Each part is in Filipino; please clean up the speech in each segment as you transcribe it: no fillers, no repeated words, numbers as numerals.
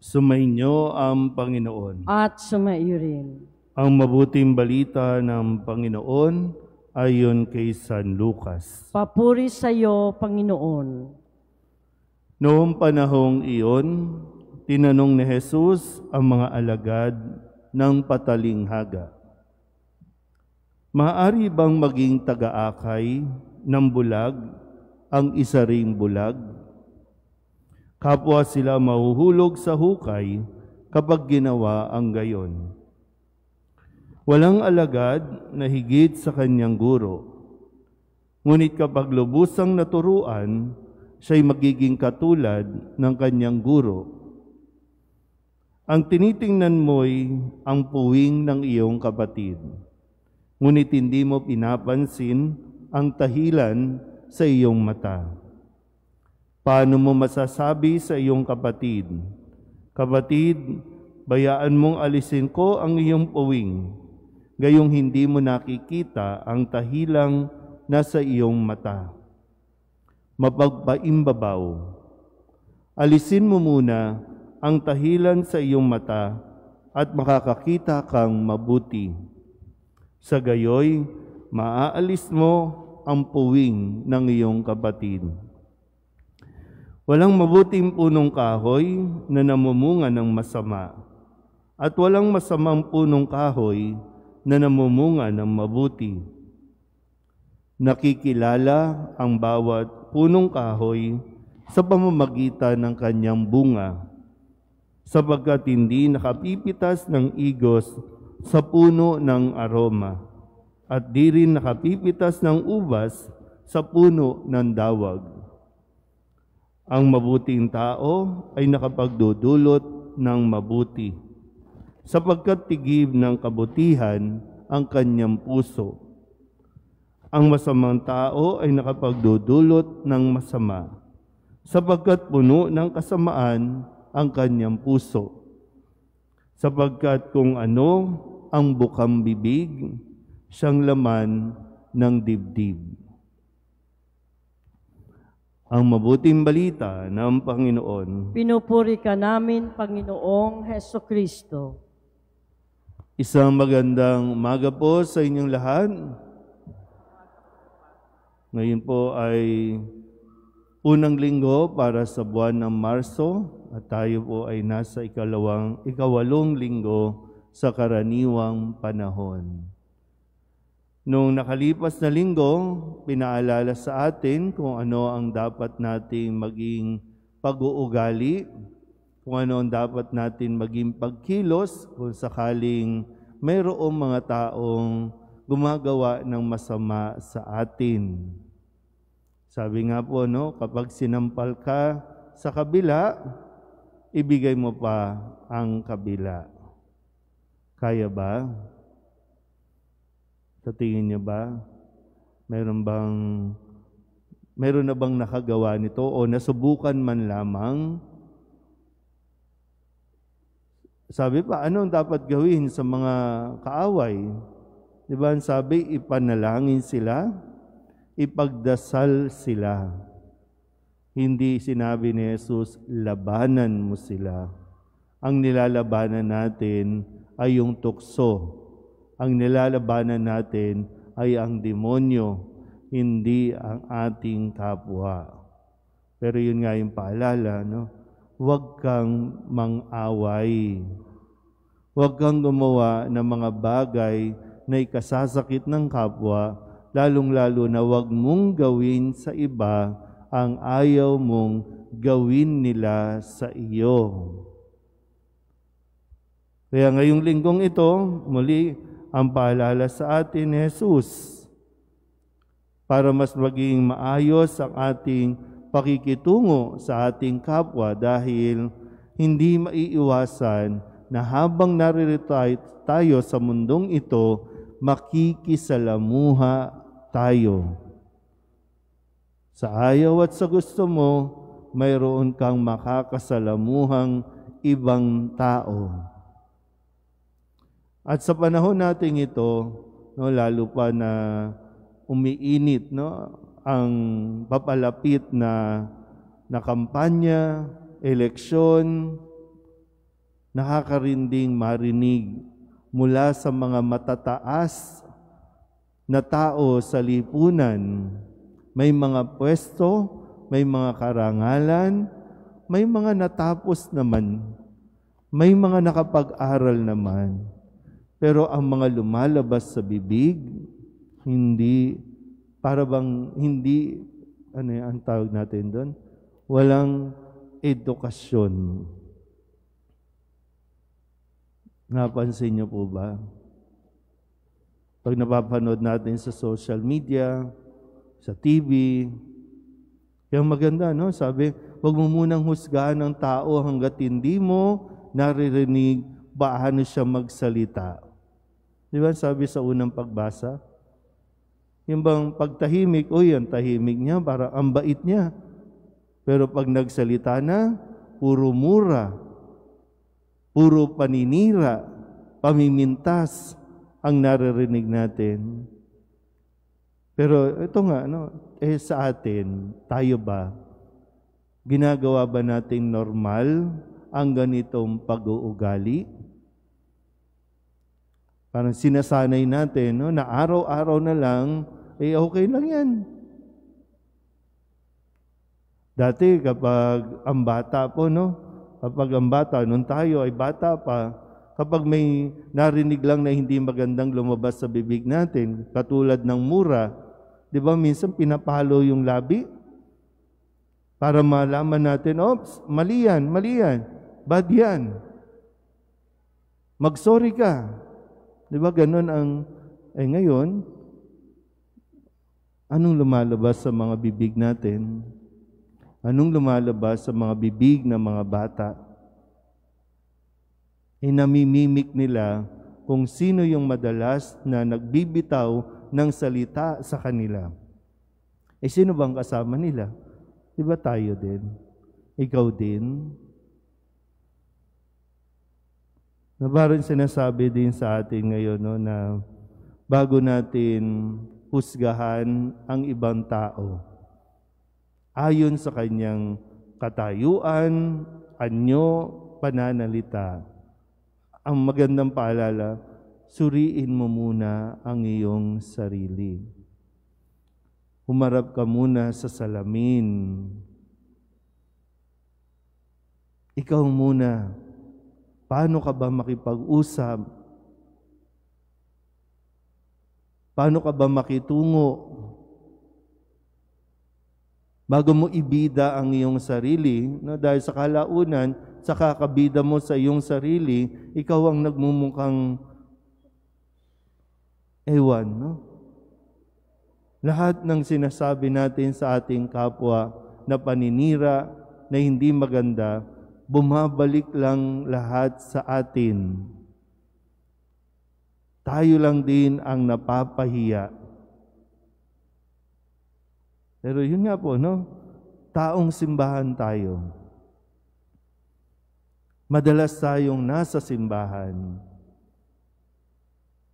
Sumainyo ang Panginoon. At sumaiyo rin. Ang mabuting balita ng Panginoon ayon kay San Lucas. Papuri sa iyo, Panginoon. Noong panahong iyon, tinanong ni Jesus ang mga alagad ng patalinghaga, "Maaari bang maging taga-akay ng bulag ang isa ring bulag? Kapwa sila mahuhulog sa hukay kapag ginawa ang gayon. Walang alagad na higit sa kanyang guro. Ngunit kapag lubusang naturuan, siya'y magiging katulad ng kanyang guro. Ang tinitingnan mo'y ang puwing ng iyong kapatid, ngunit hindi mo pinapansin ang tahilan sa iyong mata. Paano mo masasabi sa iyong kapatid, 'Kapatid, bayaan mong alisin ko ang iyong puwing,' gayong hindi mo nakikita ang tahilang nasa iyong mata? Mapagpaimbabaw. Alisin mo muna ang tahilan sa iyong mata at makakakita kang mabuti. Sa gayoy, maaalis mo ang puwing ng iyong kapatid. Walang mabuting punong kahoy na namumunga ng masama, at walang masamang punong kahoy na namumunga ng mabuti. Nakikilala ang bawat punong kahoy sa pamamagitan ng kanyang bunga, sapagkat hindi nakapipitas ng igos sa puno ng aroma, at di rin nakapipitas ng ubas sa puno ng dawag. Ang mabuting tao ay nakapagdudulot ng mabuti, sapagkat tigib ng kabutihan ang kanyang puso. Ang masamang tao ay nakapagdudulot ng masama, sapagkat puno ng kasamaan ang kanyang puso. Sapagkat kung ano ang bukang bibig, siyang laman ng dibdib. Ang mabuting balita ng Panginoon. Pinupuri ka namin, Panginoong Hesukristo. Isang magandang umaga po sa inyong lahat. Ngayon po ay unang linggo para sa buwan ng Marso at tayo po ay nasa ikawalong linggo sa karaniwang panahon. Noong nakalipas na linggo, pinaalala sa atin kung ano ang dapat nating maging pag-uugali, kung ano ang dapat natin maging pagkilos kung sakaling mayroong mga taong gumagawa ng masama sa atin. Sabi nga po, kapag sinampal ka sa kabila, ibigay mo pa ang kabila. Kaya ba? Sa tingin niyo ba, meron na bang nakagawa nito o nasubukan man lamang? Sabi pa, ano ang dapat gawin sa mga kaaway? Di ba sabi, ipanalangin sila, ipagdasal sila. Hindi sinabi ni Jesus, labanan mo sila. Ang nilalabanan natin ay yung tukso. Ang nilalabanan natin ay ang demonyo, hindi ang ating kapwa. Pero yun nga yung paalala, huwag kang mang-away. Huwag kang gumawa ng mga bagay na ikasasakit ng kapwa, lalong-lalo na huwag mong gawin sa iba ang ayaw mong gawin nila sa iyo. Kaya ngayong linggong ito, muli, ang paalala sa atin ni Jesus para mas maging maayos ang ating pakikitungo sa ating kapwa dahil hindi maiiwasan na habang naririto tayo sa mundong ito, makikisalamuha tayo. Sa ayaw at sa gusto mo, mayroon kang makakasalamuhang ibang tao. At sa panahon natin ito, lalo pa na umiinit ang papalapit na kampanya, eleksyon, Nakakarinding marinig mula sa mga matataas na tao sa lipunan. May mga pwesto, may mga karangalan, may mga natapos naman, may mga nakapag-aral naman. Pero ang mga lumalabas sa bibig, hindi, para bang hindi, ano yung ang tawag natin doon? Walang edukasyon. Napansin niyo po ba? Pag napapanood natin sa social media, sa TV, yung maganda, no? Sabi, huwag mo munang husgahan ng tao hanggat hindi mo naririnig paano siya magsalita. Di ba sabi sa unang pagbasa? Yung bang pagtahimik, ang tahimik niya, para ang bait niya. Pero pag nagsalita na, puro mura, puro paninira, pamimintas ang naririnig natin. Pero ito nga, sa atin, tayo ba, ginagawa ba nating normal ang ganitong pag-uugali? Parang sinasanay natin, na araw-araw na lang, okay lang yan. Dati kapag ang bata po, kapag ang bata, nung tayo ay bata pa, kapag may narinig lang na hindi magandang lumabas sa bibig natin, katulad ng mura, di ba minsan pinapalo yung labi? Para malaman natin, mali yan, bad yan. Mag-sorry ka. Di ba ganun ang, ngayon, anong lumalabas sa mga bibig natin? Anong lumalabas sa mga bibig ng mga bata? Namimimik nila kung sino yung madalas na nagbibitaw ng salita sa kanila. Sino bang kasama nila? Di ba tayo din? Ikaw din? Parang sinasabi din sa atin ngayon na bago natin husgahan ang ibang tao, ayon sa kanyang katayuan, anyo, pananalita, ang magandang paalala, suriin mo muna ang iyong sarili. Humarap ka muna sa salamin. Ikaw muna, paano ka ba makipag-usap? Paano ka ba makitungo? Bago mo ibida ang iyong sarili, dahil sa kalaunan, sa kakabida mo sa iyong sarili, ikaw ang nagmumukhang ewan, Lahat ng sinasabi natin sa ating kapwa na paninira, na hindi maganda, bumabalik lang lahat sa atin. Tayo lang din ang napapahiya. Pero yun nga po, taong simbahan tayo. Madalas tayong nasa simbahan.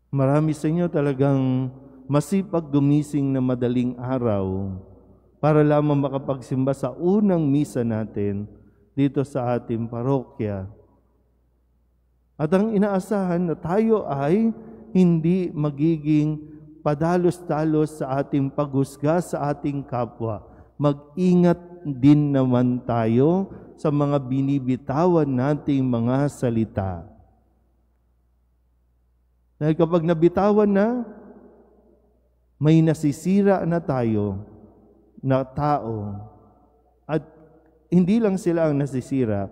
Marami sa inyo talagang masipag gumising na madaling araw para lamang makapagsimba sa unang misa natin dito sa ating parokya. At ang inaasahan na tayo ay hindi magiging padalos-dalos sa ating paghusga sa ating kapwa. Mag-ingat din naman tayo sa mga binibitawan nating mga salita. Dahil kapag nabitawan na, may nasisira na tayo na tao. At hindi lang sila ang nasisira,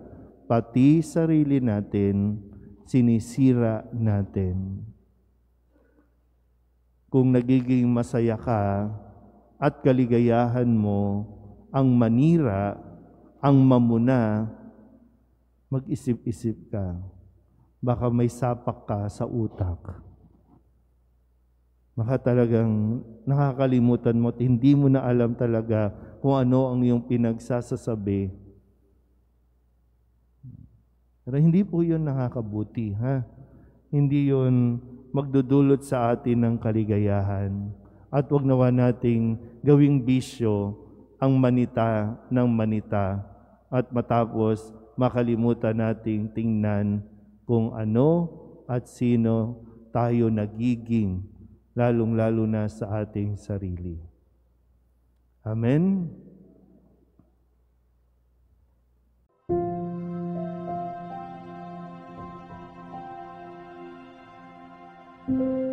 pati sarili natin, sinisira natin. Kung nagiging masaya ka at kaligayahan mo ang manira, ang mamuna, mag-isip-isip ka. Baka may sapak ka sa utak. Baka talagang nakakalimutan mo at hindi mo na alam talaga kung ano ang iyong pinagsasasabi. Pero hindi po yun nakakabuti, Hindi yun magdudulot sa atin ng kaligayahan. At wag nawa nating gawing bisyo ang manita ng manita at matapos makalimutan nating tingnan kung ano at sino tayo nagiging, lalong-lalo na sa ating sarili. Amen. Thank you.